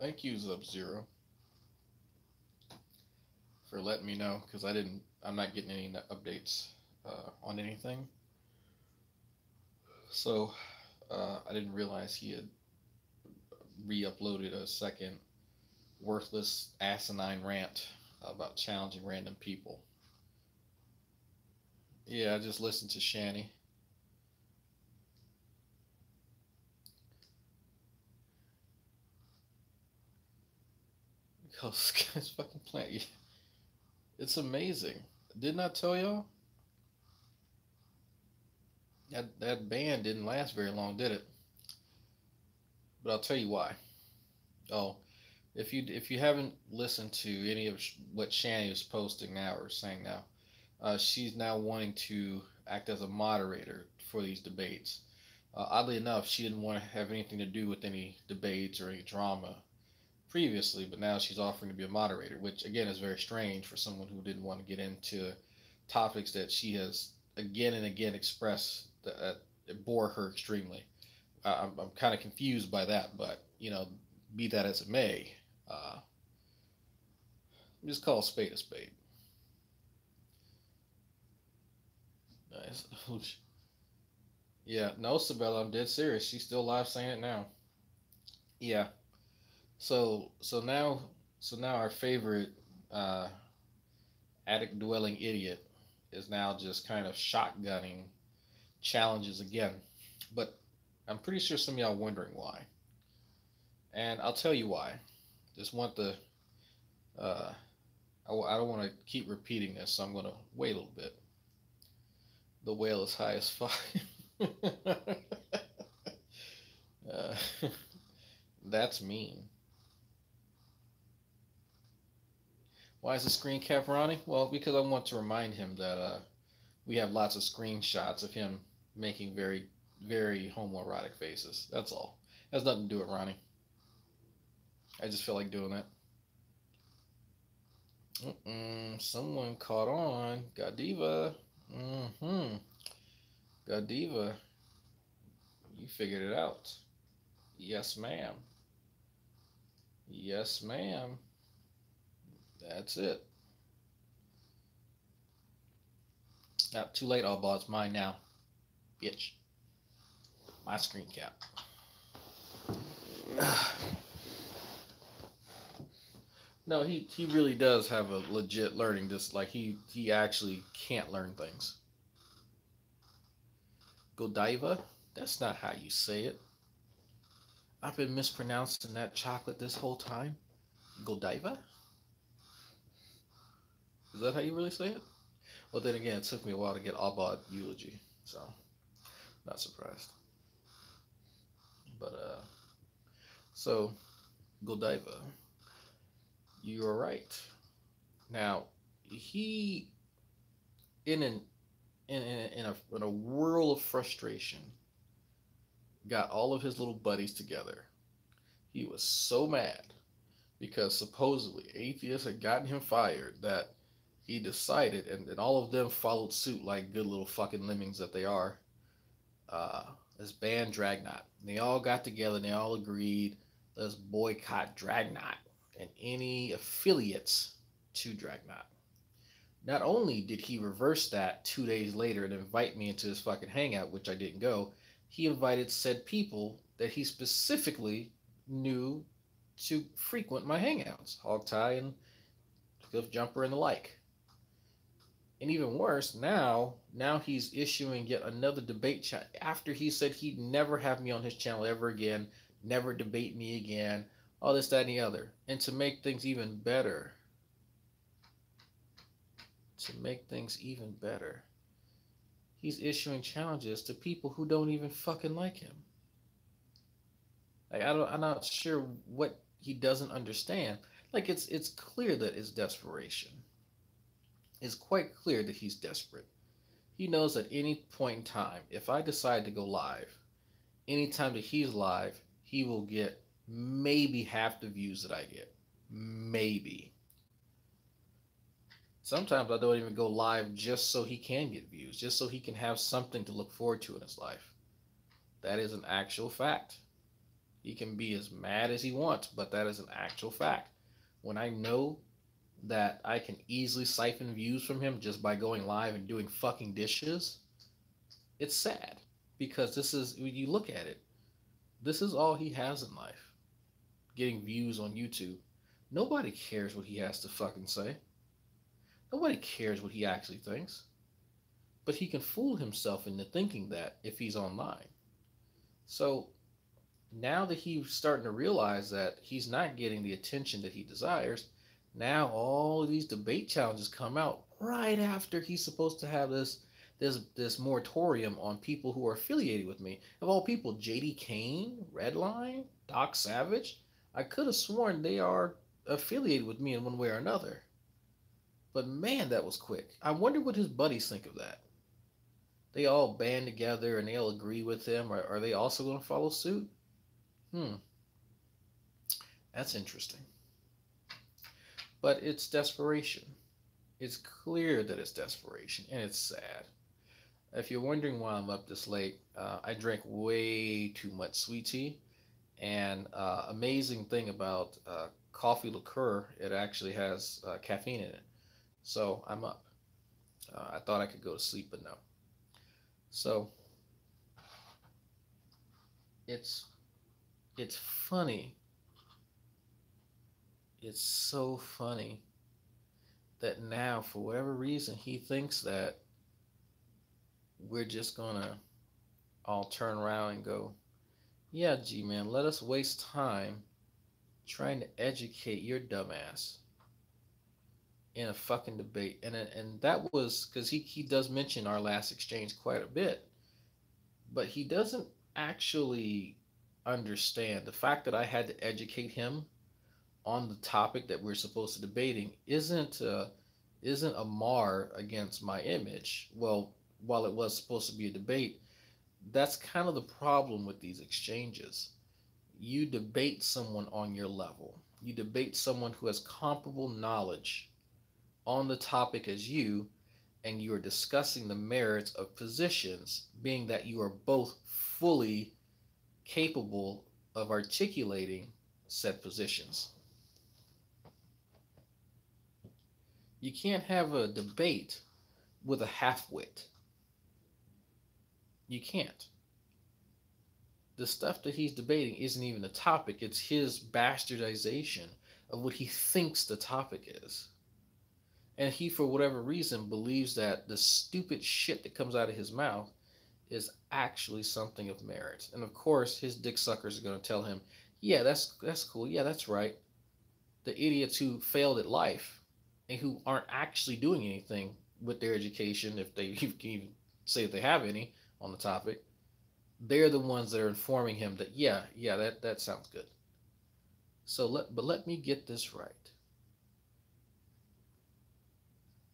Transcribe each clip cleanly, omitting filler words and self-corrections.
Thank you, Sub-Zero, for letting me know because I'm not getting any updates on anything. So I didn't realize he had re-uploaded a second worthless asinine rant about challenging random people. Yeah, I just listened to Shanny. Because this guy's fucking playing. It's amazing. Didn't I tell y'all? That band didn't last very long, did it? But I'll tell you why. Oh, if you haven't listened to any of what Shanny is posting now or saying now, she's now wanting to act as a moderator for these debates. Oddly enough, she didn't want to have anything to do with any debates or any drama previously, but now she's offering to be a moderator, which again is very strange for someone who didn't want to get into topics that she has again and again expressed that bore her extremely. I'm kind of confused by that, but be that as it may, just call a spade a spade. Nice. Yeah, no, Sabella, I'm dead serious. She's still live saying it now. Yeah. So now our favorite uh, attic dwelling idiot is now just kind of shotgunning challenges again. But I'm pretty sure some of y'all wondering why, and I'll tell you why. Just want the uh, I don't want to keep repeating this, so I'm going to wait a little bit. The whale is high as fuck. uh, that's mean. Why is the screen cap Ronnie? Well, because I want to remind him that we have lots of screenshots of him making very, very homoerotic faces. That's all. It has nothing to do with Ronnie. I just feel like doing that. Someone caught on. Godiva. Mm-hmm. Godiva. You figured it out. Yes, ma'am. Yes, ma'am. That's it. Not too late, all balls. Mine now. Bitch. My screen cap. No, he really does have a legit learning dis like he actually can't learn things. Godiva? That's not how you say it. I've been mispronouncing that chocolate this whole time. Godiva? Is that how you really say it? Well, then again, it took me a while to get Abad eulogy, so not surprised. But so Godiva, you are right. Now he in an in a whirl of frustration got all of his little buddies together. He was so mad because supposedly atheists had gotten him fired that he decided, and all of them followed suit like good little fucking lemmings that they are. Uh, this band Dragnot. And they all got together and they all agreed, let's boycott Dragnot and any affiliates to Dragnot. Not only did he reverse that 2 days later and invite me into his fucking hangout, which I didn't go, he invited said people that he specifically knew to frequent my hangouts, Hogtie and Cliff Jumper and the like. And even worse, now he's issuing yet another debate after he said he'd never have me on his channel ever again, never debate me again, all this, that, and the other. And to make things even better, he's issuing challenges to people who don't even fucking like him. Like I'm not sure what he doesn't understand. Like it's clear that it's desperation. It's quite clear that he's desperate. He knows at any point in time, if I decide to go live, anytime that he's live, he will get maybe half the views that I get. Maybe. Sometimes I don't even go live just so he can get views, just so he can have something to look forward to in his life. That is an actual fact. He can be as mad as he wants, but that is an actual fact. When I know that I can easily siphon views from him just by going live and doing fucking dishes, it's sad because this is, when you look at it, this is all he has in life, getting views on YouTube. Nobody cares what he has to fucking say. Nobody cares what he actually thinks. But he can fool himself into thinking that if he's online. So now that he's starting to realize that he's not getting the attention that he desires, now all of these debate challenges come out right after he's supposed to have this moratorium on people who are affiliated with me. Of all people, JD Kane, Redline, Doc Savage, I could have sworn they are affiliated with me in one way or another. But man, that was quick. I wonder what his buddies think of that. They all band together and they'll agree with him, or are they also going to follow suit? Hmm, that's interesting. But it's desperation. It's clear that it's desperation, and it's sad. If you're wondering why I'm up this late, I drank way too much sweet tea. And amazing thing about coffee liqueur, it actually has caffeine in it. So I'm up. I thought I could go to sleep, but no. So it's it's funny. It's so funny that now, for whatever reason, he thinks that we're just gonna all turn around and go, "Yeah, G man, let us waste time trying to educate your dumbass in a fucking debate." And that was because he does mention our last exchange quite a bit, but he doesn't actually understand the fact that I had to educate him on the topic that we're supposed to debating isn't a mar against my image. Well, while it was supposed to be a debate, that's kind of the problem with these exchanges. You debate someone on your level. You debate someone who has comparable knowledge on the topic as you, and you are discussing the merits of positions, being that you are both fully capable of articulating said positions. You can't have a debate with a half wit. You can't. The stuff that he's debating isn't even the topic, it's his bastardization of what he thinks the topic is. And he, for whatever reason, believes that the stupid shit that comes out of his mouth is actually something of merit. And of course, his dick suckers are going to tell him, "Yeah, that's cool. Yeah, that's right." The idiots who failed at life and who aren't actually doing anything with their education, if they can even say if they have any on the topic, they're the ones that are informing him that yeah, that sounds good. So let me get this right.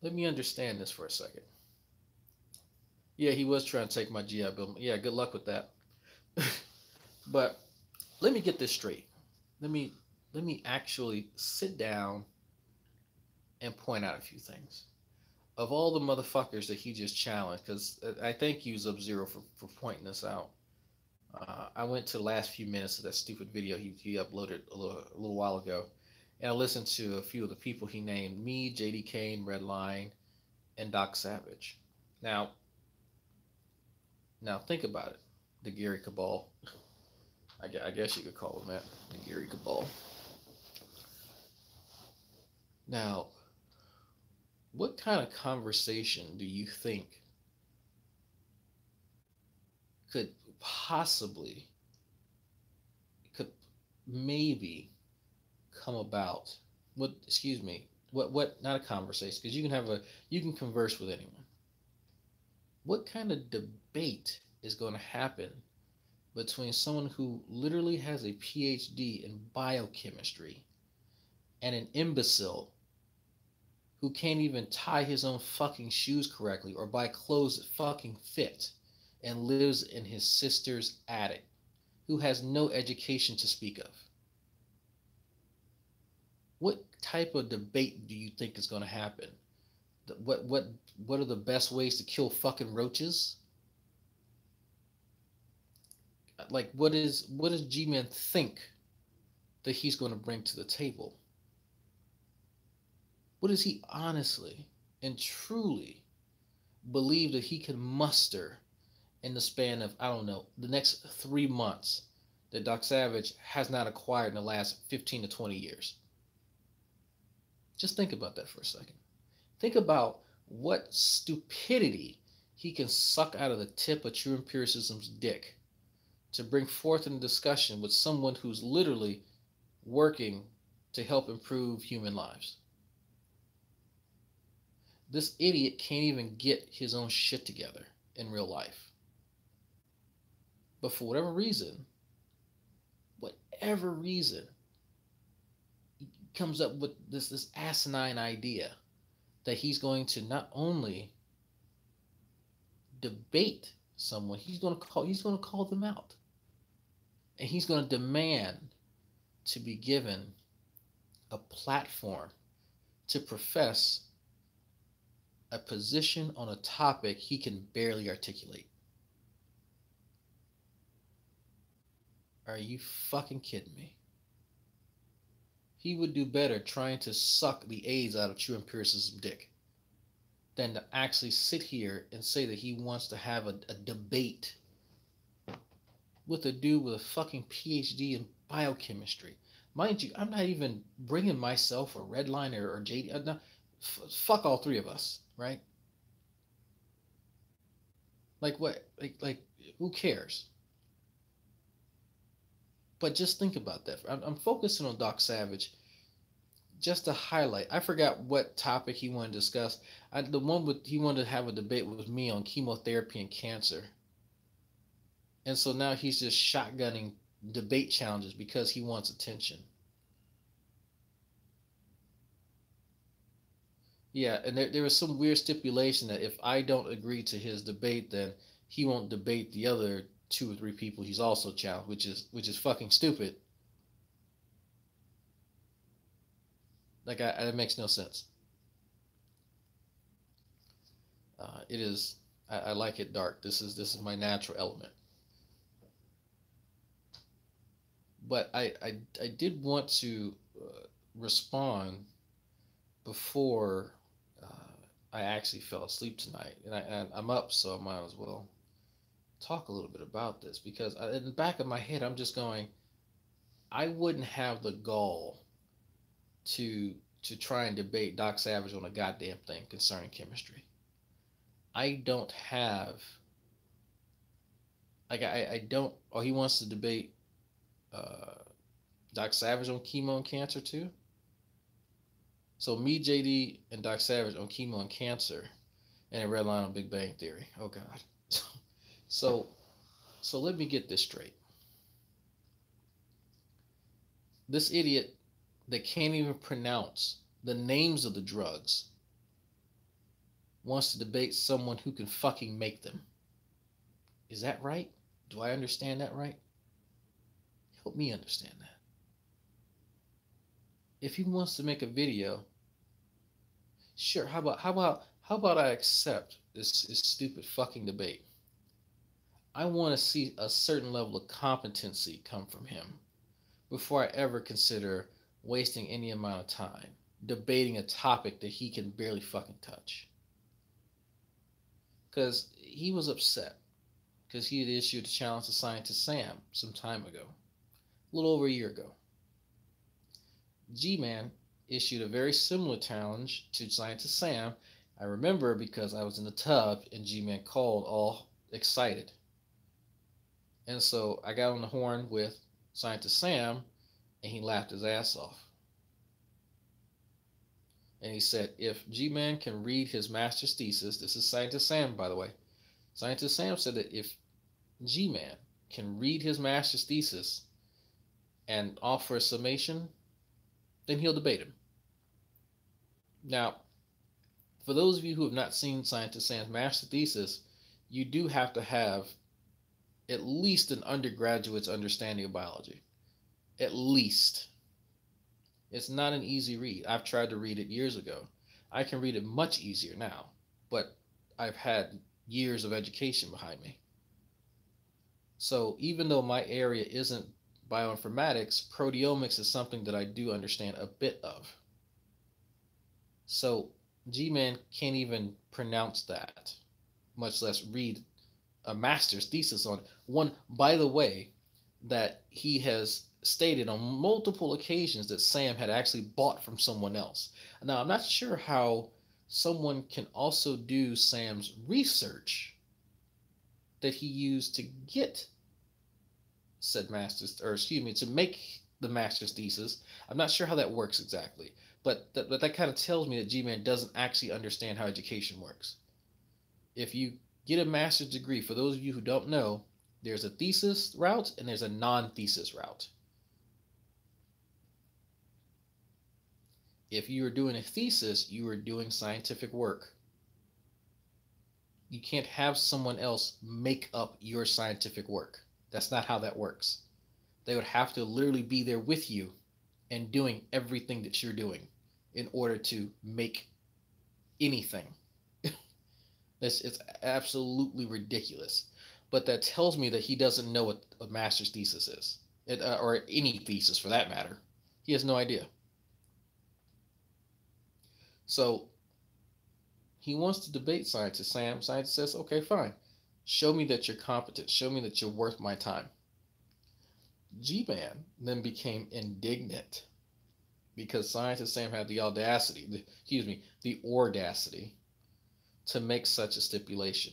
Let me understand this for a second. Yeah, he was trying to take my GI Bill. Yeah, good luck with that. But let me get this straight. Let me let me actually sit down and point out a few things. Of all the motherfuckers that he just challenged, because I thank you, Sub Zero, for pointing this out. I went to the last few minutes of that stupid video he uploaded a little while ago, and I listened to a few of the people he named: me, JD Kane, Redline, and Doc Savage. Now, now think about it. The Gary Cabal. I guess you could call him that. The Gary Cabal. Now, what kind of conversation do you think could possibly, could maybe come about? What, excuse me, what, not a conversation, because you can converse with anyone. What kind of debate is going to happen between someone who literally has a PhD in biochemistry and an imbecile who can't even tie his own fucking shoes correctly or buy clothes that fucking fit and lives in his sister's attic, who has no education to speak of? What type of debate do you think is going to happen? What are the best ways to kill fucking roaches? Like, what does G-Man think that he's going to bring to the table? What does he honestly and truly believe that he can muster in the span of, I don't know, the next 3 months that Doc Savage has not acquired in the last 15 to 20 years? Just think about that for a second. Think about what stupidity he can suck out of the tip of true empiricism's dick to bring forth in a discussion with someone who's literally working to help improve human lives. This idiot can't even get his own shit together in real life. But for whatever reason, he comes up with this asinine idea that he's going to not only debate someone, he's going to call them out. And he's going to demand to be given a platform to profess a position on a topic he can barely articulate. Are you fucking kidding me? He would do better trying to suck the AIDS out of true empiricism dick than to actually sit here and say that he wants to have a debate with a dude with a fucking PhD in biochemistry. Mind you, I'm not even bringing myself or Redline or JD. No, fuck all three of us, right? Like what? Like who cares? But just think about that. I'm focusing on Doc Savage just to highlight. I forgot what topic he wanted to discuss. The one with he wanted to have a debate with me on chemotherapy and cancer. And so now he's just shotgunning debate challenges because he wants attention. Yeah, and there was some weird stipulation that if I don't agree to his debate, then he won't debate the other two or three people he's also challenged, which is fucking stupid. Like it makes no sense. It is. I like it dark. This is my natural element. But I did want to respond before I actually fell asleep tonight, and I'm up, so I might as well talk a little bit about this because in the back of my head, I'm just going, I wouldn't have the gall to try and debate Doc Savage on a goddamn thing concerning chemistry. I don't have like I don't. Oh, he wants to debate uh, Doc Savage on chemo and cancer too. So me, JD, and Doc Savage on chemo and cancer, and a red line on Big Bang Theory. Oh God. So so let me get this straight. This idiot that can't even pronounce the names of the drugs wants to debate someone who can fucking make them. Is that right? Do I understand that right? Help me understand that. If he wants to make a video, sure. How about I accept this stupid fucking debate? I want to see a certain level of competency come from him before I ever consider wasting any amount of time debating a topic that he can barely fucking touch. Because he was upset because he had issued a challenge to Scientist Sam some time ago, a little over a year ago. G-Man issued a very similar challenge to Scientist Sam. I remember because I was in the tub and G-Man called all excited. And so I got on the horn with Scientist Sam and he laughed his ass off. And he said, if G-Man can read his master's thesis, this is Scientist Sam, by the way. Scientist Sam said that if G-Man can read his master's thesis and offer a summation, then he'll debate him. Now, for those of you who have not seen Scientist Sam's master thesis, you do have to have at least an undergraduate's understanding of biology. At least. It's not an easy read. I've tried to read it years ago. I can read it much easier now, but I've had years of education behind me. So even though my area isn't bioinformatics, proteomics is something that I do understand a bit of. So G-Man can't even pronounce that, much less read a master's thesis on it. One, by the way, that he has stated on multiple occasions that Sam had actually bought from someone else. Now, I'm not sure how someone can also do Sam's research that he used to get said master's, or excuse me, to make the master's thesis. I'm not sure how that works exactly, but that kind of tells me that G-Man doesn't actually understand how education works. If you get a master's degree, for those of you who don't know, there's a thesis route and there's a non-thesis route. If you are doing a thesis, you are doing scientific work. You can't have someone else make up your scientific work. That's not how that works. They would have to literally be there with you and doing everything that you're doing in order to make anything. It's absolutely ridiculous. But that tells me that he doesn't know what a master's thesis is, or any thesis for that matter. He has no idea. So he wants to debate scientist Sam. Scientist says, okay, fine. Show me that you're competent. Show me that you're worth my time. G-Man then became indignant because scientist Sam had the audacity, the audacity to make such a stipulation.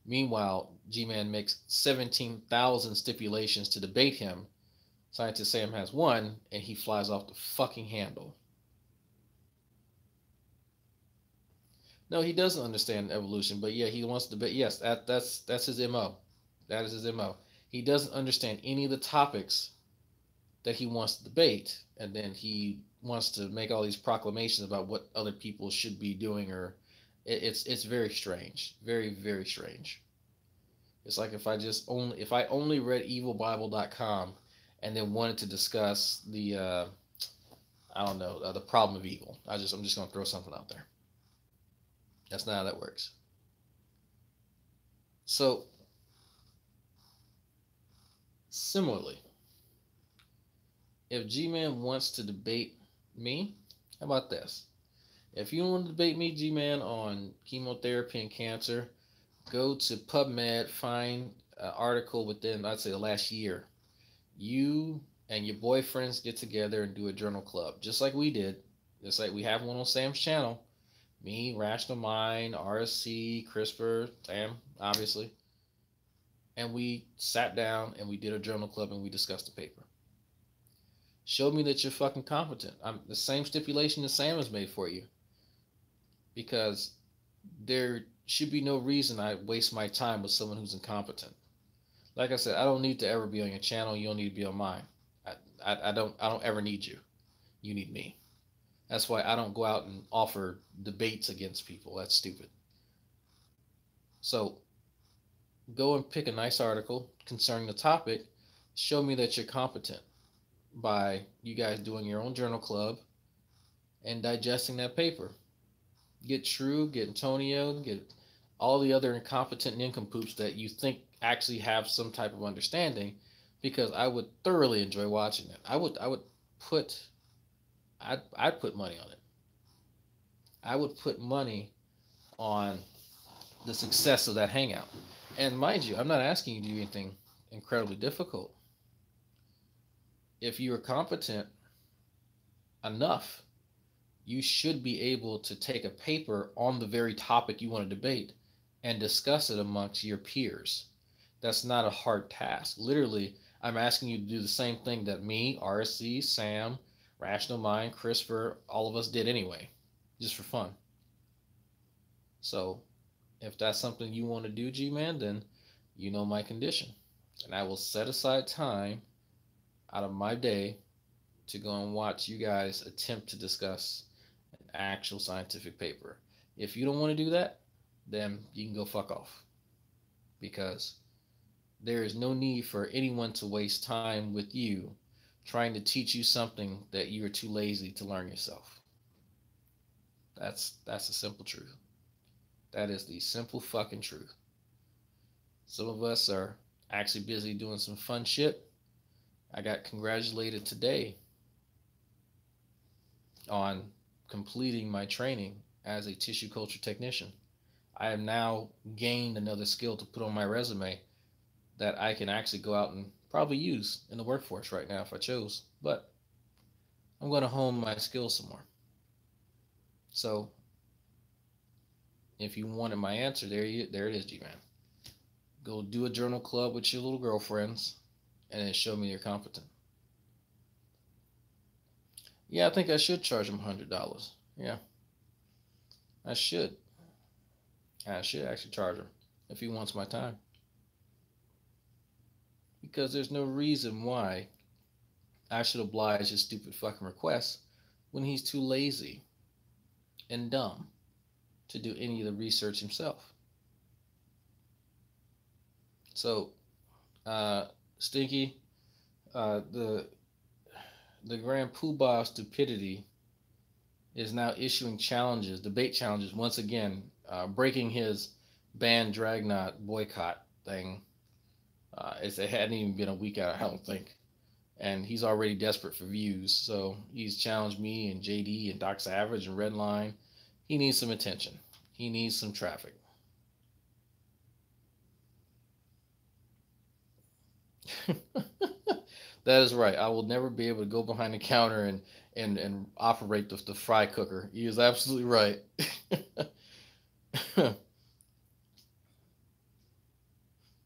Meanwhile, G-Man makes 17,000 stipulations to debate him. Scientist Sam has one, and he flies off the fucking handle. No, he doesn't understand evolution, but yeah, he wants to debate. Yes, that's his MO. That is his MO. He doesn't understand any of the topics that he wants to debate, and then he wants to make all these proclamations about what other people should be doing, or it's very strange, very very strange. It's like if I only read evilbible.com and then wanted to discuss the I don't know the problem of evil. I'm just gonna throw something out there. That's not how that works. So similarly, if G-Man wants to debate me, how about this? If you want to debate me, G-Man, on chemotherapy and cancer, go to PubMed, find an article within, I'd say, the last year. You and your boyfriends get together and do a journal club, just like we did. Just like we have one on Sam's channel. Me, Rational Mind, RSC, CRISPR, Sam, obviously. And we sat down and we did a journal club and we discussed the paper. Show me that you're fucking competent. I'm the same stipulation that Sam has made for you. Because there should be no reason I waste my time with someone who's incompetent. Like I said, I don't need to ever be on your channel. You don't need to be on mine. I don't ever need you. You need me. That's why I don't go out and offer debates against people. That's stupid. So go and pick a nice article concerning the topic. Show me that you're competent by you guys doing your own journal club and digesting that paper. Get True, get Antonio, get all the other incompetent nincompoops that you think actually have some type of understanding, because I would thoroughly enjoy watching it. I'd put money on it. I would put money on the success of that hangout. And mind you, I'm not asking you to do anything incredibly difficult. If you are competent enough, you should be able to take a paper on the very topic you want to debate and discuss it amongst your peers. That's not a hard task. Literally, I'm asking you to do the same thing that me, RSC, Sam, Rational Mind, CRISPR, all of us did anyway, just for fun. So if that's something you want to do, G-Man, then you know my condition. And I will set aside time out of my day to go and watch you guys attempt to discuss an actual scientific paper. If you don't want to do that, then you can go fuck off. Because there is no need for anyone to waste time with you trying to teach you something that you are too lazy to learn yourself. That's the simple truth. That is the simple fucking truth. Some of us are Actually busy doing some fun shit. I got congratulated today on completing my training as a tissue culture technician. I have now gained another skill to put on my resume that I can actually go out and probably use in the workforce right now if I chose. But I'm going to hone my skills some more. So if you wanted my answer, there it is, G-Man. Go do a journal club with your little girlfriends and then show me you're competent. Yeah, I think I should charge him $100. Yeah, I should. I should actually charge him if he wants my time. Because there's no reason why I should oblige his stupid fucking requests when he's too lazy and dumb to do any of the research himself. So, Stinky, the Grand Poobah of stupidity is now issuing challenges, debate challenges, once again, breaking his ban Dragnot boycott thing. It hadn't even been a week out, I don't think. And he's already desperate for views. So he's challenged me and JD and Doc Savage and Redline. He needs some attention. He needs some traffic. That is right. I will never be able to go behind the counter and operate the fry cooker. He is absolutely right.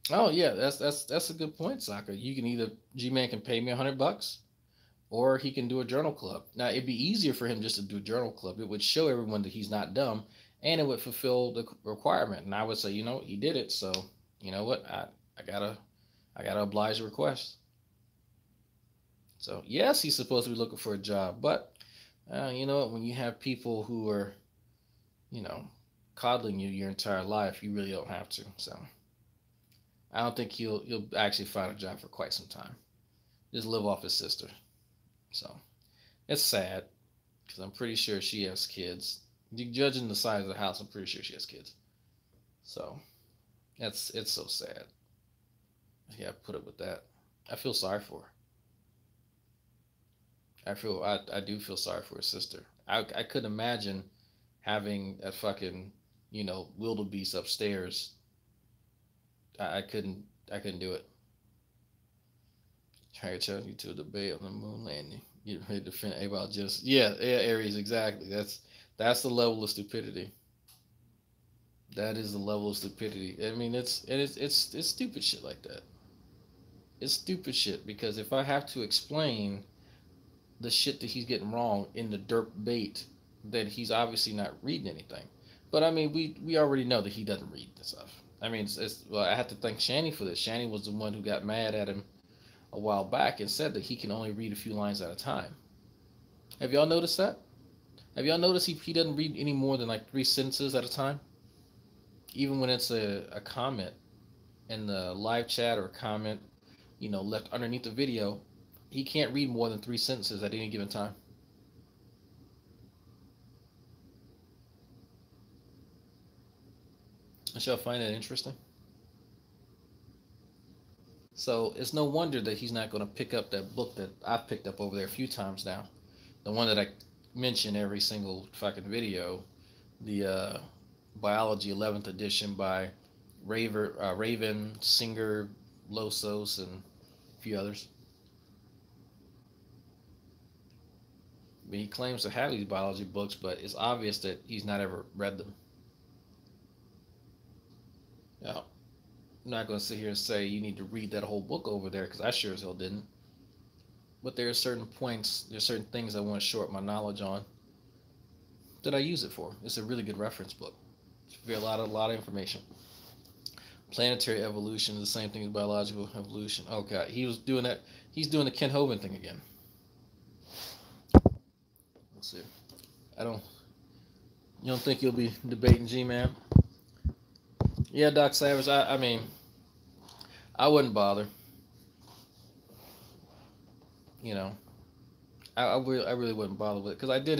Oh yeah, that's a good point, Saka. You can either G-Man can pay me $100, or he can do a journal club. Now it'd be easier for him just to do a journal club. It would show everyone that he's not dumb, and it would fulfill the requirement. And I would say, you know, he did it, so you know what, I gotta oblige the request. So yes, he's supposed to be looking for a job, but you know what? When you have people who are, you know, coddling you your entire life, you really don't have to. So I don't think he'll actually find a job for quite some time. Just live off his sister. So it's sad because I'm pretty sure she has kids. Judging the size of the house, I'm pretty sure she has kids. So it's so sad. Yeah, put up with that. I feel sorry for her. I do feel sorry for her sister. I couldn't imagine having that fucking, you know, wildebeest upstairs. I couldn't do it. Try to challenge you to a debate on the moon landing. You ready to defend about just yeah, Aries, exactly. That's the level of stupidity. That is the level of stupidity. I mean, it's stupid shit like that. It's stupid shit because if I have to explain the shit that he's getting wrong in the derp bait, then he's obviously not reading anything. But I mean, we already know that he doesn't read this stuff. I mean, well, I have to thank Shani for this. Shani was the one who got mad at him a while back and said that he can only read a few lines at a time. Have y'all noticed that? Have y'all noticed he doesn't read any more than like 3 sentences at a time? Even when it's a comment in the live chat or a comment, you know, left underneath the video, he can't read more than 3 sentences at any given time. I shall find that interesting. So it's no wonder that he's not going to pick up that book that I've picked up over there a few times now. The one that I mention every single fucking video, the Biology 11th edition by Raven, Singer, Losos, and a few others. But he claims to have these biology books, but it's obvious that he's not ever read them. Now, I'm not going to sit here and say you need to read that whole book over there because I sure as hell didn't. But there are certain points, there's certain things I want to short my knowledge on that I use it for. It's a really good reference book. It's a lot of information. Planetary evolution is the same thing as biological evolution. Oh god, he was doing that. He's doing the Ken Hovind thing again. Let's see. You don't think you'll be debating G-Man? Yeah, Doc Savage. I mean, I wouldn't bother. You know, I really wouldn't bother with it because I did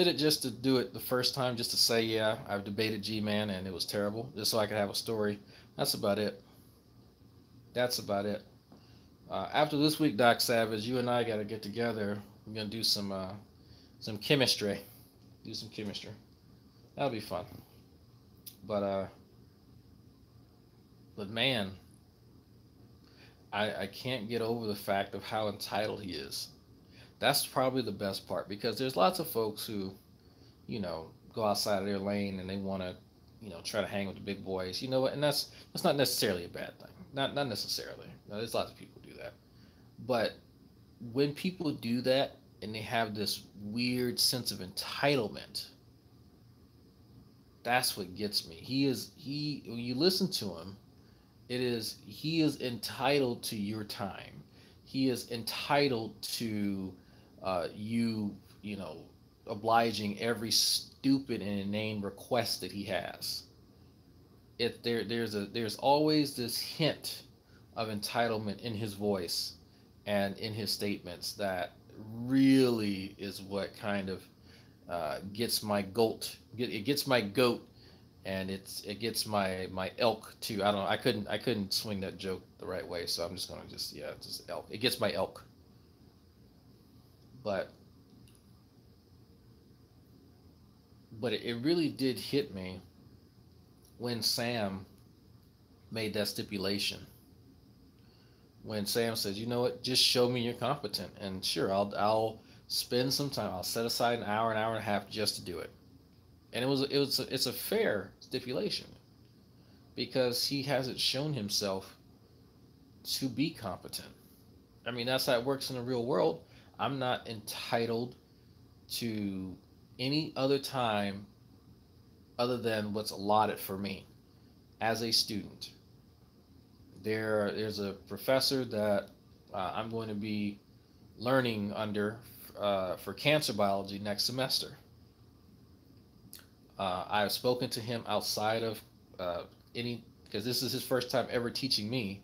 it just to do it the first time, just to say, yeah, I've debated G-Man and it was terrible, just so I could have a story. That's about it. that's about it. After this week, Doc Savage, you and I got to get together. We're gonna do some chemistry. Do some chemistry. That'll be fun. But uh, but man, I can't get over the fact of how entitled he is. That's probably the best part because there's lots of folks who, go outside of their lane and they want to, try to hang with the big boys. You know what? And that's not necessarily a bad thing. Not necessarily. No, there's lots of people who do that. But when people do that and they have this weird sense of entitlement, that's what gets me. He when you listen to him, he is entitled to your time. He is entitled to you know obliging every stupid and inane request that he has. There's always this hint of entitlement in his voice and in his statements that really is what kind of gets my goat. It gets my goat, and it gets my elk too. I don't know. I couldn't swing that joke the right way, so I'm just gonna just elk. It gets my elk, but it really did hit me when Sam made that stipulation. When Sam says, "You know what? Just show me you're competent, and sure, I'll spend some time. I'll set aside an hour and a half just to do it." And it's a fair stipulation because he hasn't shown himself to be competent. I mean, that's how it works in the real world. I'm not entitled to any other time other than what's allotted for me as a student. There's a professor that I'm going to be learning under for cancer biology next semester. I've spoken to him outside of any because this is his first time ever teaching me,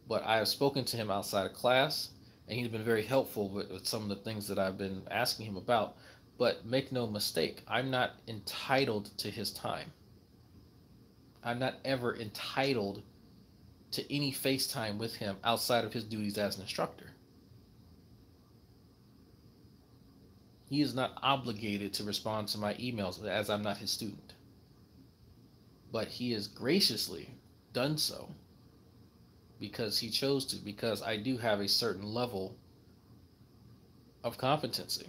but I have spoken to him outside of class, and he's been very helpful with some of the things that I've been asking him about. But make no mistake, I'm not entitled to his time. I'm not ever entitled to any FaceTime with him outside of his duties as an instructor. He is not obligated to respond to my emails as I'm not his student. But he has graciously done so because he chose to, because I do have a certain level of competency.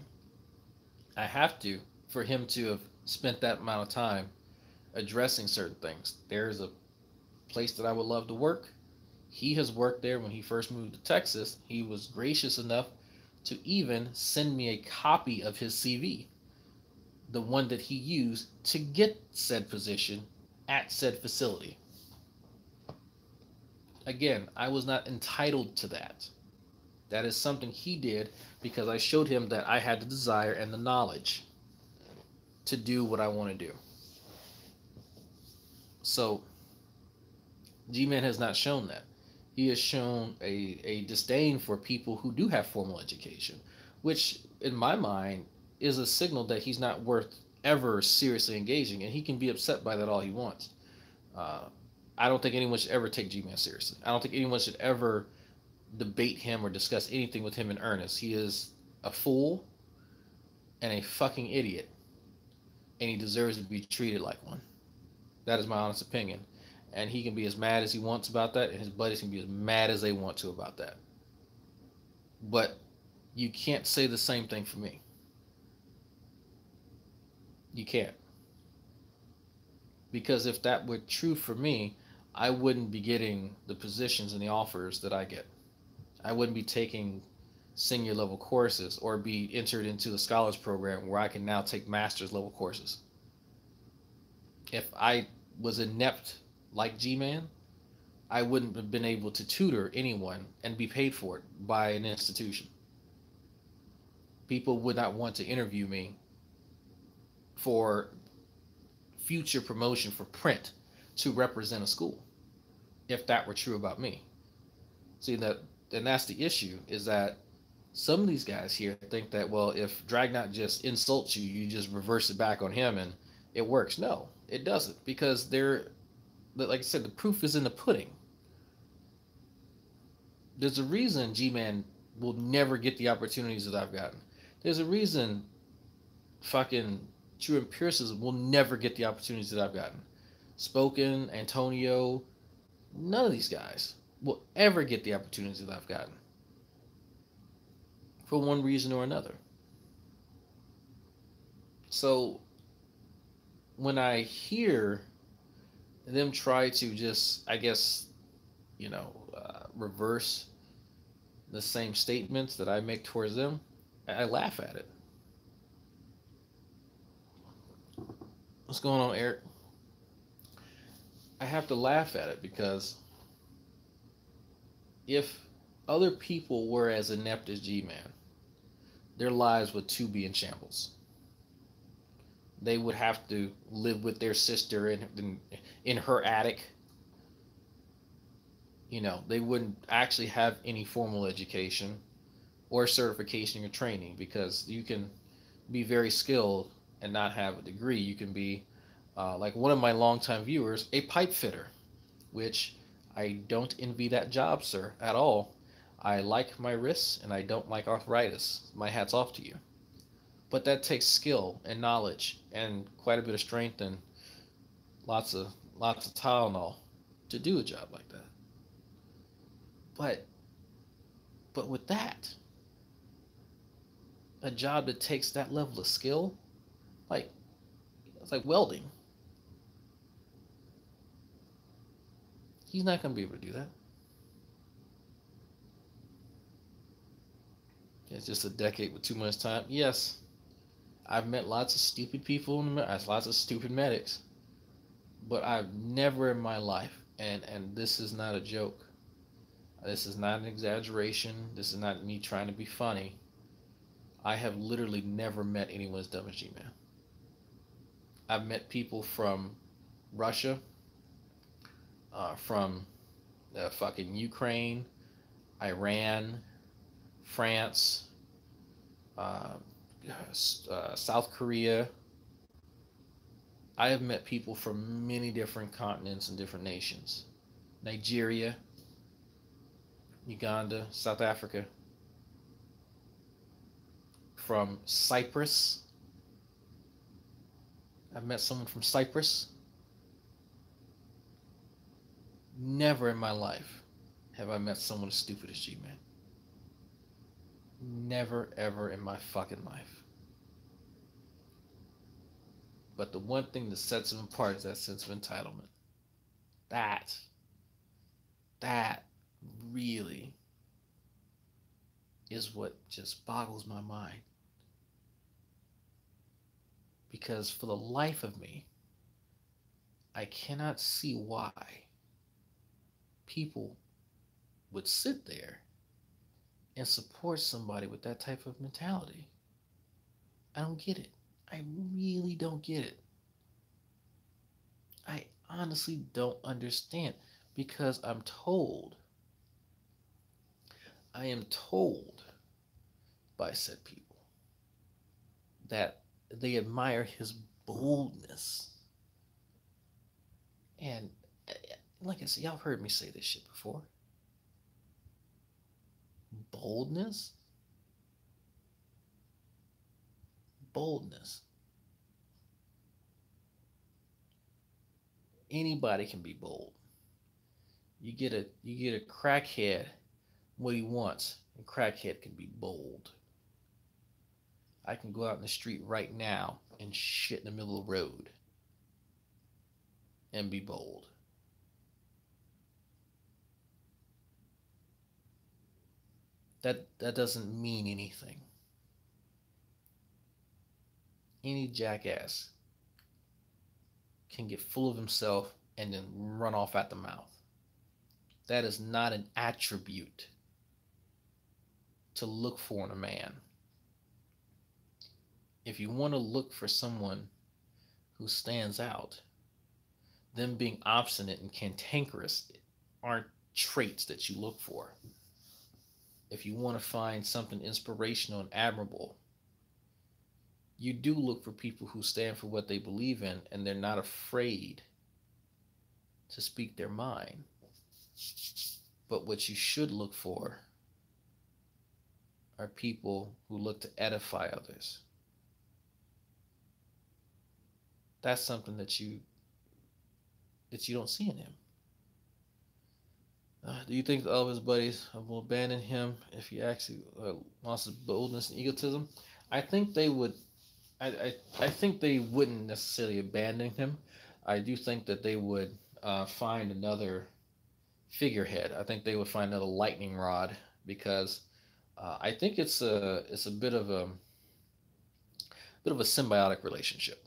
I have to for him to have spent that amount of time addressing certain things. There's a place that I would love to work. He has worked there when he first moved to Texas. He was gracious enough to even send me a copy of his CV, the one that he used to get said position at said facility. Again, I was not entitled to that. That is something he did because I showed him that I had the desire and the knowledge to do what I want to do. So, G-Man has not shown that. He has shown a disdain for people who do have formal education, which, in my mind, is a signal that he's not worth ever seriously engaging, and he can be upset by that all he wants. I don't think anyone should ever take G-Man seriously. I don't think anyone should ever debate him or discuss anything with him in earnest. He is a fool and a fucking idiot, and he deserves to be treated like one. That is my honest opinion. And he can be as mad as he wants about that, and his buddies can be as mad as they want to about that. But you can't say the same thing for me. You can't. Because if that were true for me, I wouldn't be getting the positions and the offers that I get. I wouldn't be taking senior level courses or be entered into the scholars program where I can now take master's level courses. If I was inept like G-Man, I wouldn't have been able to tutor anyone and be paid for it by an institution. People would not want to interview me for future promotion for print to represent a school if that were true about me. See, that's the issue, is that some of these guys here think that, well, if Dragnot just insults you, you just reverse it back on him and it works. No, it doesn't, because like I said, the proof is in the pudding. There's a reason G-Man will never get the opportunities that I've gotten. There's a reason fucking Drew and Pierce's will never get the opportunities that I've gotten. Spoken, Antonio, none of these guys will ever get the opportunities that I've gotten for one reason or another. So when I hear them try to just, I guess, reverse the same statements that I make towards them, I laugh at it. What's going on, Eric? I have to laugh at it because if other people were as inept as G-Man, their lives would too be in shambles. They would have to live with their sister in her attic. They wouldn't actually have any formal education or certification or training, because you can be very skilled and not have a degree. You can be, like one of my longtime viewers, a pipe fitter, which I don't envy that job, sir, at all. I like my wrists and I don't like arthritis. My hat's off to you. But that takes skill and knowledge and quite a bit of strength and lots of Tylenol to do a job like that. But with that, a job that takes that level of skill, like it's like welding. He's not going to be able to do that. It's just a decade with too much time. Yes, I've met lots of stupid people and lots of stupid medics, but I've never in my life, and this is not a joke. This is not an exaggeration. This is not me trying to be funny. I have literally never met anyone as dumb as G-Man. I've met people from Russia, from fucking Ukraine, Iran, France, South Korea. I have met people from many different continents and different nations. Nigeria, Uganda, South Africa, from Cyprus. I've met someone from Cyprus. Never in my life have I met someone as stupid as G-Man. Never, ever in my fucking life. But the one thing that sets him apart is that sense of entitlement. That really is what just boggles my mind. Because for the life of me, I cannot see why people would sit there and support somebody with that type of mentality. I don't get it. I really don't get it. I honestly don't understand, because I am told by said people that they admire his boldness. And like I said, y'all have heard me say this shit before. Boldness? Boldness. Anybody can be bold. You get a crackhead what he wants, and crackhead can be bold. I can go out in the street right now and shit in the middle of the road and be bold. That doesn't mean anything. Any jackass can get full of himself and then run off at the mouth. That is not an attribute to look for in a man. If you want to look for someone who stands out, them being obstinate and cantankerous aren't traits that you look for. If you want to find something inspirational and admirable, you do look for people who stand for what they believe in, and they're not afraid to speak their mind. But what you should look for are people who look to edify others. That's something that you don't see in him. Do you think that all of his buddies will abandon him if he actually lost his boldness and egotism? I think they would. I think they wouldn't necessarily abandon him. I do think that they would find another figurehead. I think they would find another lightning rod because I think it's a bit of a symbiotic relationship.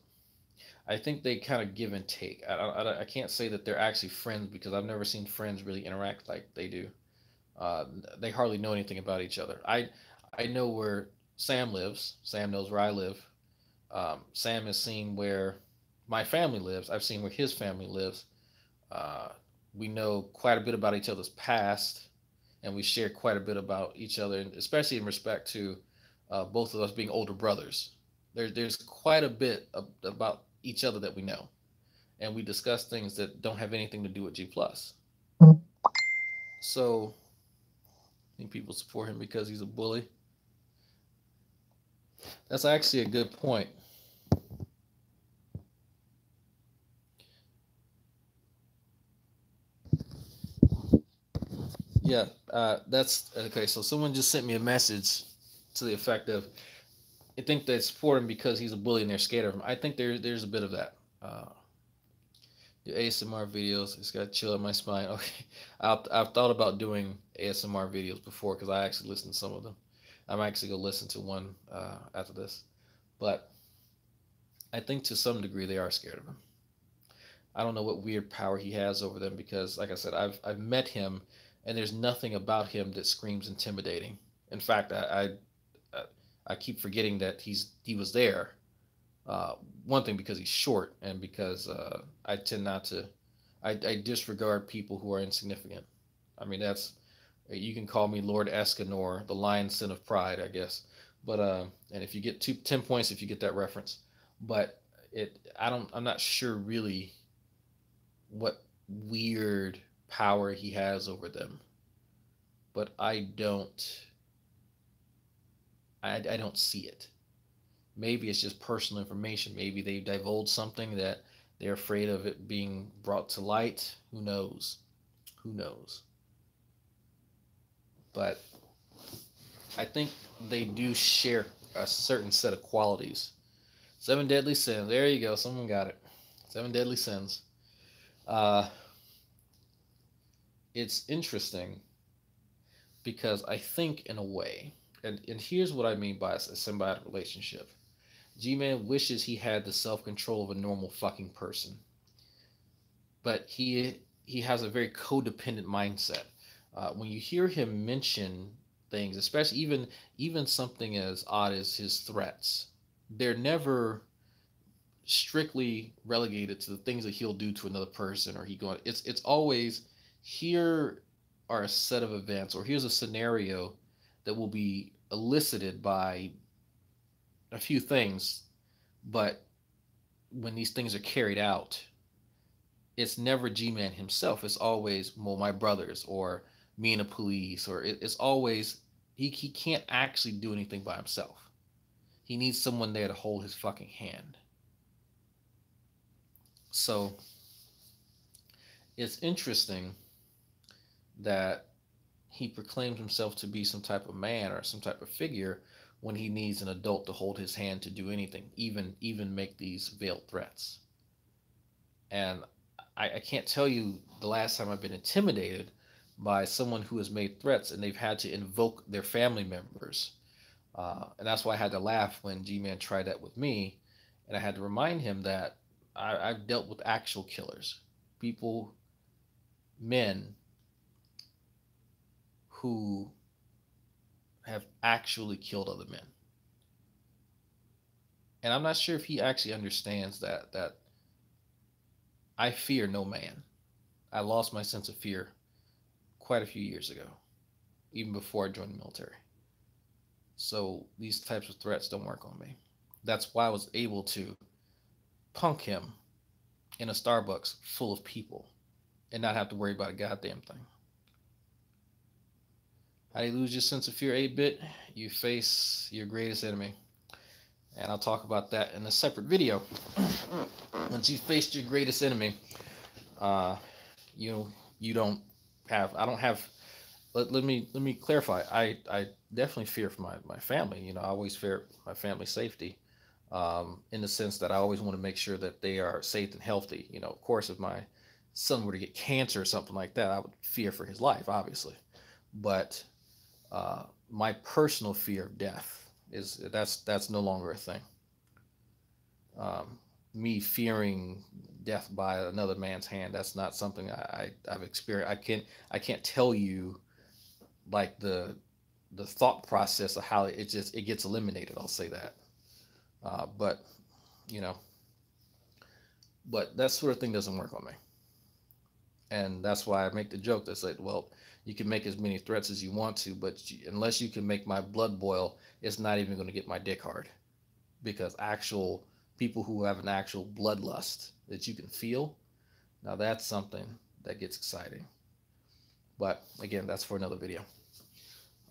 I think they kind of give and take. I can't say that they're actually friends because I've never seen friends really interact like they do. Uh, they hardly know anything about each other. I know where Sam lives. Sam knows where I live. Sam has seen where my family lives. I've seen where his family lives. Uh, we know quite a bit about each other's past, and we share quite a bit about each other, especially in respect to both of us being older brothers. There's quite a bit about each other that we know, and we discuss things that don't have anything to do with G plus. So I think people support him because he's a bully. That's actually a good point. Yeah, that's okay. So someone just sent me a message to the effect of, I think they support him because he's a bully and they're scared of him. I think there's a bit of that. Do ASMR videos. It's got chill in my spine. Okay, I've thought about doing ASMR videos before because I actually listened to some of them. I'm actually gonna listen to one after this, but I think to some degree they are scared of him. I don't know what weird power he has over them because, like I said, I've met him, and there's nothing about him that screams intimidating. In fact, I keep forgetting that he was there. Uh, One thing because he's short, and because I tend not to, I disregard people who are insignificant. I mean, that's, you can call me Lord Escanor, the Lion Sin of Pride, I guess. But and if you get 10 points if you get that reference, but I'm not sure really what weird power he has over them, but I don't see it. Maybe it's just personal information. Maybe they divulged something that they're afraid of it being brought to light. Who knows? Who knows? But I think they do share a certain set of qualities. Seven deadly sins. There you go. Someone got it. Seven deadly sins. Uh, it's interesting because I think in a way, and here's what I mean by a symbiotic relationship. G-Man wishes he had the self-control of a normal fucking person, but he has a very codependent mindset. When you hear him mention things, especially even something as odd as his threats, they're never strictly relegated to the things that he'll do to another person or he going. It's always, here are a set of events, or here's a scenario that will be elicited by a few things, but when these things are carried out, it's never G-Man himself. It's always, well, my brothers or me and the police, or it's always, he can't actually do anything by himself. He needs someone there to hold his fucking hand. So it's interesting that he proclaims himself to be some type of man or some type of figure when he needs an adult to hold his hand to do anything, even make these veiled threats. And I can't tell you the last time I've been intimidated by someone who has made threats and they've had to invoke their family members. And that's why I had to laugh when G-Man tried that with me. And I had to remind him that I've dealt with actual killers, people, men who have actually killed other men. And I'm not sure if he actually understands that I fear no man. I lost my sense of fear quite a few years ago, even before I joined the military. So these types of threats don't work on me. That's why I was able to punk him in a Starbucks full of people and not have to worry about a goddamn thing. How do you lose your sense of fear, 8-bit? You face your greatest enemy. And I'll talk about that in a separate video. Once you faced your greatest enemy, uh, you you don't have I don't have let me clarify. I definitely fear for my family. I always fear my family's safety, in the sense that I always want to make sure that they are safe and healthy. Of course, if my son were to get cancer or something like that, I would fear for his life, obviously. But my personal fear of death that's no longer a thing. Me fearing death by another man's hand, that's not something I've experienced. I can't tell you like the thought process of how it gets eliminated. I'll say that. But you know, but that sort of thing doesn't work on me, and that's why I make the joke that said, well, you can make as many threats as you want to, but unless you can make my blood boil, it's not even going to get my dick hard, because actual people who have an actual bloodlust that you can feel, now that's something that gets exciting. But again, that's for another video.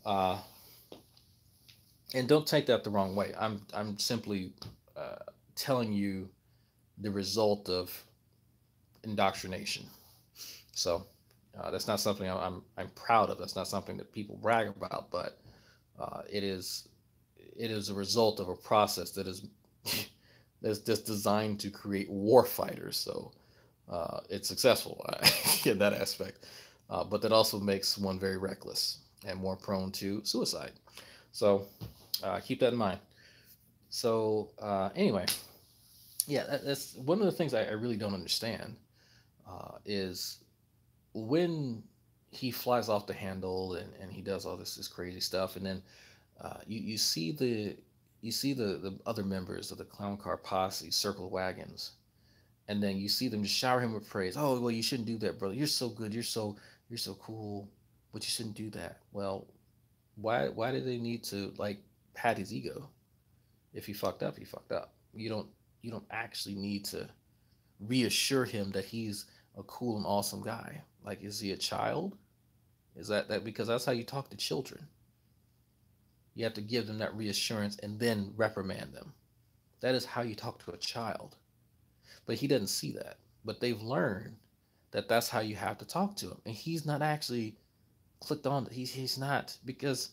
Uh, and don't take that the wrong way. I'm simply uh, telling you the result of indoctrination. So that's not something I'm proud of. That's not something that people brag about, but it is a result of a process that is that's just designed to create war fighters. So it's successful in that aspect, but that also makes one very reckless and more prone to suicide. So keep that in mind. So anyway, yeah, that's one of the things I really don't understand, is when he flies off the handle and he does all this crazy stuff, and then you see the other members of the clown car posse circle wagons, and then you see them just shower him with praise. Oh, well, you shouldn't do that, brother. You're so good. You're so cool, but you shouldn't do that. Well, why do they need to like pat his ego? If he fucked up, he fucked up. You don't actually need to reassure him that he's a cool and awesome guy. Like, is he a child? Is that because that's how you talk to children? You have to give them that reassurance and then reprimand them. That is how you talk to a child. But he doesn't see that. But they've learned that that's how you have to talk to him, and he's not actually clicked on. He's not, because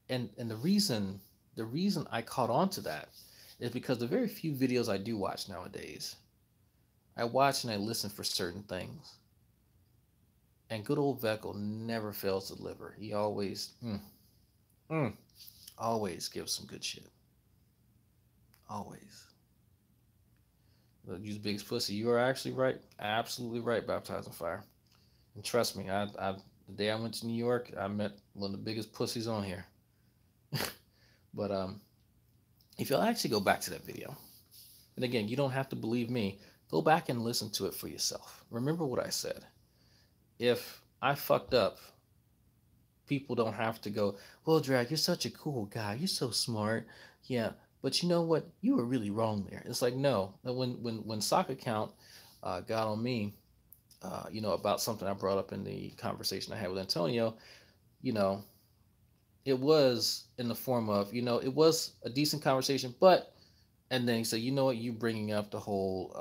and the reason I caught on to that is because the very few videos I do watch nowadays, I watch and I listen for certain things. And good old Veckel never fails to deliver. He mm, always gives some good shit. Always. Use biggest pussy. You are actually right. Absolutely right, Baptizing Fire. And trust me, the day I went to New York, I met one of the biggest pussies on here. But if you'll actually go back to that video, and again, you don't have to believe me, go back and listen to it for yourself. Remember what I said. If I fucked up, people don't have to go, well, Drag, you're such a cool guy. You're so smart. Yeah, but you know what? You were really wrong there. It's like, no. When Sock Account got on me, about something I brought up in the conversation I had with Antonio, you know, it was in the form of, it was a decent conversation, but, and then he said, you know what, you bringing up the whole,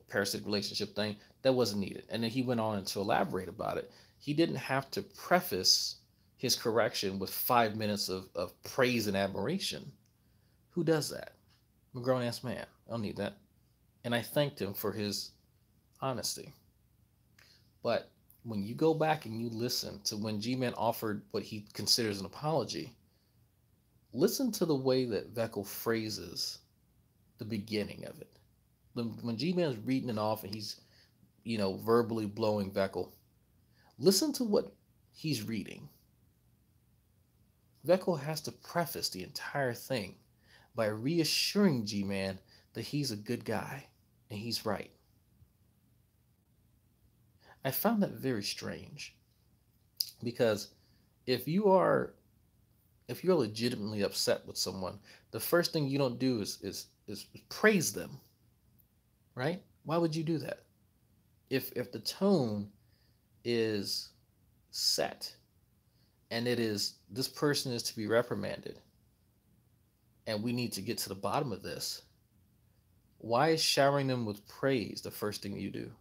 parasitic relationship thing, that wasn't needed. And then he went on to elaborate about it. He didn't have to preface his correction with 5 minutes of praise and admiration. Who does that? I'm a grown ass man. I don't need that. And I thanked him for his honesty. But when you go back and you listen to when G Man offered what he considers an apology, listen to the way that Veckel phrases the beginning of it. When G Man is reading it off and he's, verbally blowing Veckel, listen to what he's reading. Veckel has to preface the entire thing by reassuring G Man that he's a good guy and he's right. I found that very strange, because if you are if you're legitimately upset with someone, the first thing you don't do is praise them, right? Why would you do that? If the tone is set And it is, this person is to be reprimanded. And we need to get to the bottom of this. Why is showering them with praise the first thing you do?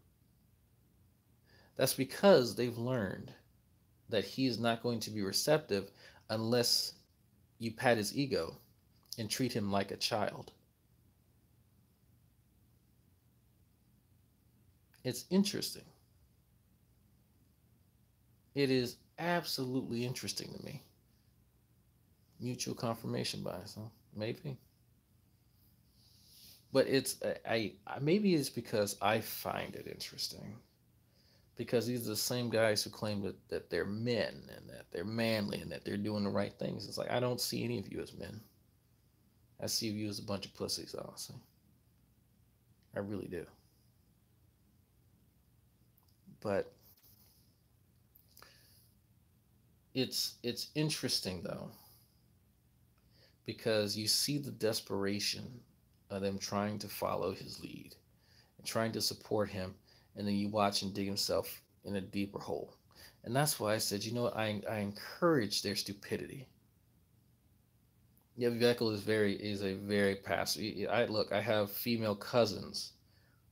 That's because they've learned that he is not going to be receptive unless you pat his ego and treat him like a child. It's interesting. It is absolutely interesting to me. Mutual confirmation bias, huh? Maybe. But it's maybe it's because I find it interesting. Because these are the same guys who claim that they're men and that they're manly and that they're doing the right things. It's like I don't see any of you as men. I see you as a bunch of pussies, honestly. I really do. But it's interesting though, because you see the desperation of them trying to follow his lead and trying to support him, and then you watch him dig himself in a deeper hole. And that's why I said, you know what, I encourage their stupidity. Yeah, Vivekal is a very passive. I have female cousins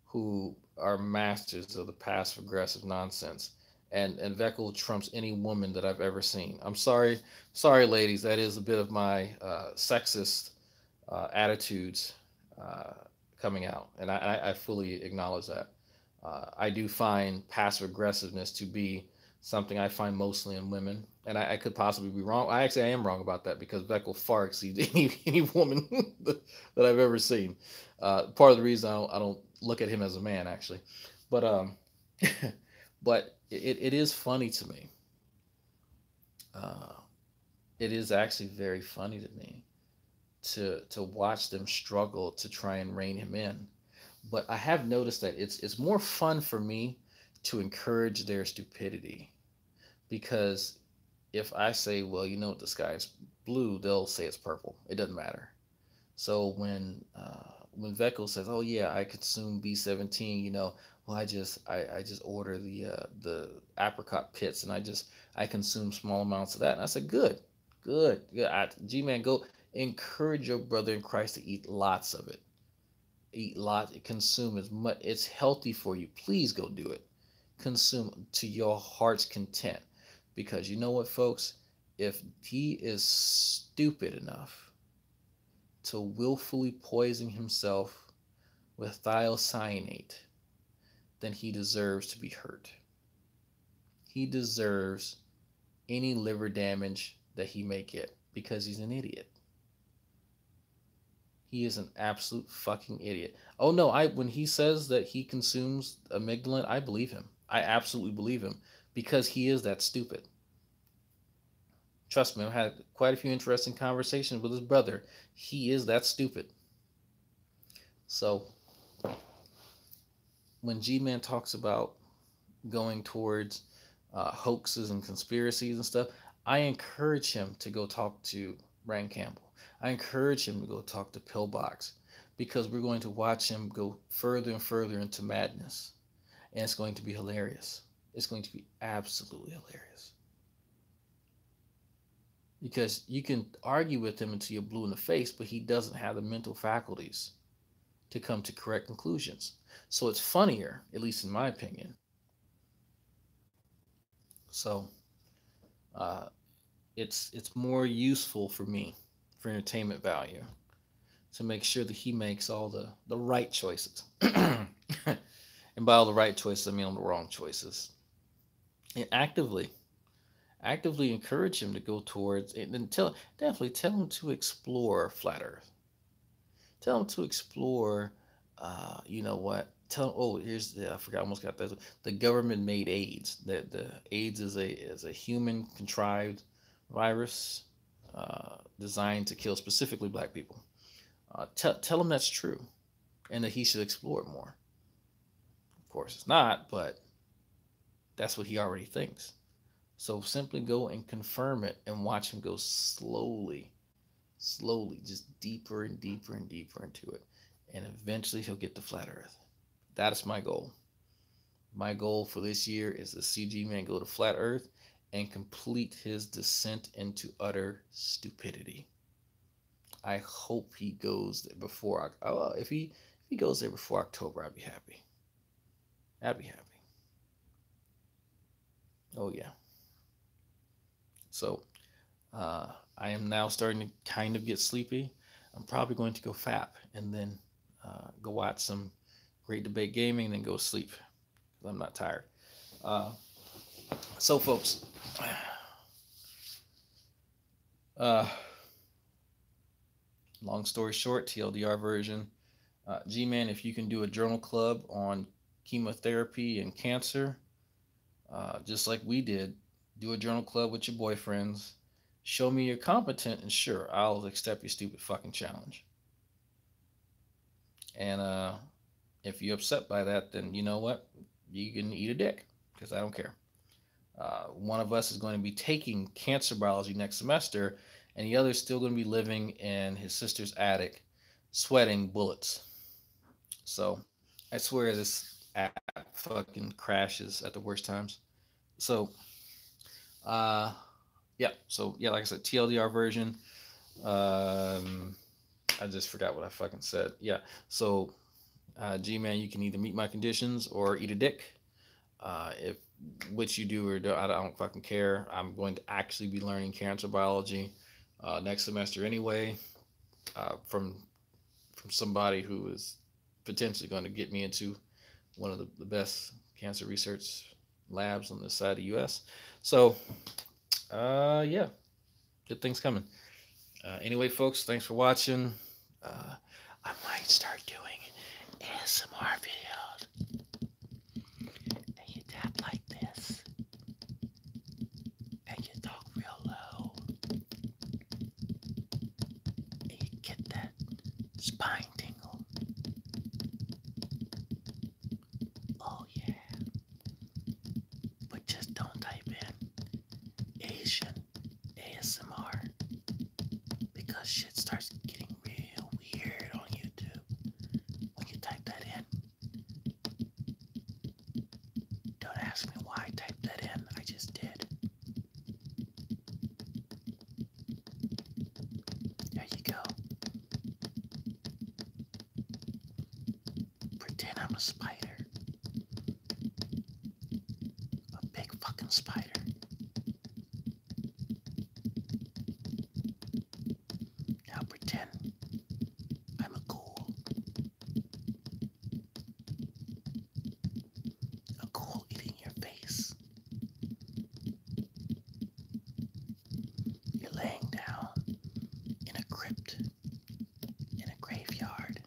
who are masters of the passive aggressive nonsense. And Veckel trumps any woman that I've ever seen. I'm sorry, ladies. That is a bit of my sexist attitudes uh, coming out, and I fully acknowledge that. I do find passive aggressiveness to be something I find mostly in women, and I could possibly be wrong. I am wrong about that because Veckel far exceeds any woman that I've ever seen. Part of the reason I don't look at him as a man, actually, but but it is funny to me. Uh, it is actually very funny to me to watch them struggle to try and rein him in. But I have noticed that it's more fun for me to encourage their stupidity, because if I say, well, you know what, the sky is blue, they'll say it's purple. It doesn't matter. So when Veckel says, "Oh yeah, I consume B17," well, I just order the apricot pits, and I consume small amounts of that. And I said, "Good, good, good." G man, go encourage your brother in Christ to eat lots of it. Eat lots, consume as much. It's healthy for you. Please go do it. Consume to your heart's content, because you know what, folks, if he is stupid enough to willfully poison himself with thiocyanate, then he deserves to be hurt. He deserves any liver damage that he may get because he's an idiot. He is an absolute fucking idiot. Oh no, I when he says that he consumes amygdalin, I believe him. I absolutely believe him because he is that stupid. Trust me, I've had quite a few interesting conversations with his brother. He is that stupid. So when G Man talks about going towards hoaxes and conspiracies and stuff, I encourage him to go talk to Rand Campbell. I encourage him to go talk to Pillbox, because we're going to watch him go further and further into madness. And it's going to be hilarious. It's going to be absolutely hilarious. Because you can argue with him until you're blue in the face, but he doesn't have the mental faculties to come to correct conclusions. So it's funnier, at least in my opinion. So uh, it's more useful for me for entertainment value to make sure that he makes all the right choices. And by all the right choices, I mean all the wrong choices. And actively encourage him to go towards, and then definitely tell him to explore flat Earth. Tell him to explore. You know what? Tell him. Oh, here's the. I forgot. I almost got that. The government made AIDS. That the AIDS is a human contrived virus designed to kill specifically black people. Tell him that's true, and that he should explore it more. Of course, it's not, but that's what he already thinks. So simply go and confirm it and watch him go slowly, slowly, just deeper and deeper and deeper into it. And eventually he'll get to flat Earth. That is my goal. My goal for this year is to see G Man go to flat Earth and complete his descent into utter stupidity. I hope he goes there before. If he goes there before October, I'd be happy. I'd be happy. Oh yeah. So I am now starting to kind of get sleepy. I'm probably going to go fap and then go watch some Great Debate Gaming and then go sleep because I'm not tired. Uh, so, folks, long story short, TLDR version. G-Man, if you can do a journal club on chemotherapy and cancer, just like we did, do a journal club with your boyfriends. Show me you're competent, and sure, I'll accept your stupid fucking challenge. And if you're upset by that, then you know what? You can eat a dick because I don't care. One of us is going to be taking cancer biology next semester, and the other is still going to be living in his sister's attic, sweating bullets. So I swear this app fucking crashes at the worst times. So, uh, yeah. So yeah, like I said, TLDR version. I just forgot what I fucking said. Yeah. So, G-Man, you can either meet my conditions or eat a dick. If which you do or don't, I don't fucking care. I'm going to actually be learning cancer biology next semester anyway, from somebody who is potentially going to get me into one of the best cancer research labs on this side of the U.S. So, yeah, good things coming. Anyway, folks, thanks for watching. I might start doing ASMR videos. And you tap like this. And you talk real low. And you get that spine tingle. Oh yeah. But just don't type in Asian ASMR. Because shit starts getting real weird on YouTube when you type that in. Don't ask me why I typed that in, I just did. There you go. Pretend I'm a spider. A big fucking spider. Now pretend I'm a ghoul. A ghoul eating your face. You're laying down in a crypt, in a graveyard.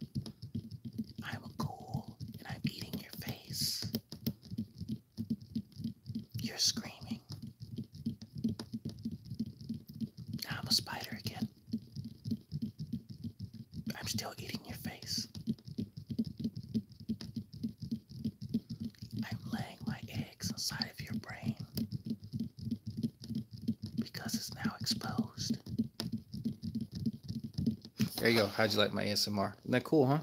I'm a ghoul and I'm eating your face. You're screaming. Now I'm a spider again. I'm still eating your face. I'm laying my eggs inside of your brain because it's now exposed. There you go. How'd you like my ASMR? Isn't that cool, huh?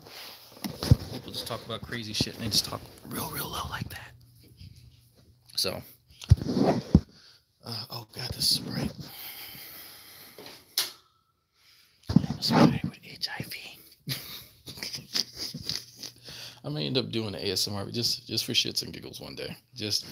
People just talk about crazy shit and they just talk real low like that. So, oh god, this is bright. I'm a spider with HIV. I may end up doing an ASMR just for shits and giggles one day. Just